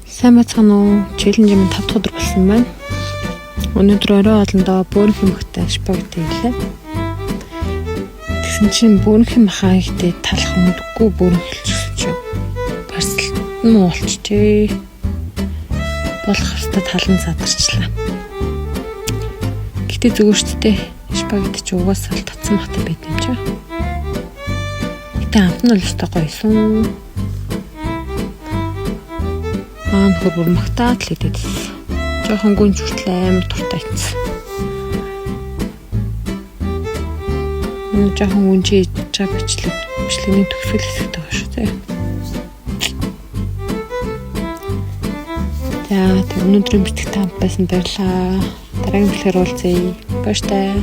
Сайн бацхан уу? Челленж минь 5 дахь өдөр болсон байна. Өнөөдөр орой олондоо бөөрнх мөхтэй спагетти хийлээ. Тэгсэн чинь бөөрнх махаа ихтэй талах өндөггүй бөөрнх хэлчихсэн. Барсалт нь уулчжээ. Болох хэвээр талан задарчлаа. Гэтэ зүгээр шүү дээ. Спагетти ч угаасаа л татсан махтай байт юм чаа. Гэтэ амт нь л өстой гоёсон. Хөрвөр магтаад л идэв. Жохон гүнж хүртэл амар дуртай ийцсэн. Жохон гүнжиж байгаа бичлэгийн төгсгөл хэсэгтэй байна шүү дээ. За тэг өнөөдрийн битгэх таамт байсан баярлаа. Дараагийн бүлгээр уулзъя. Баяртай.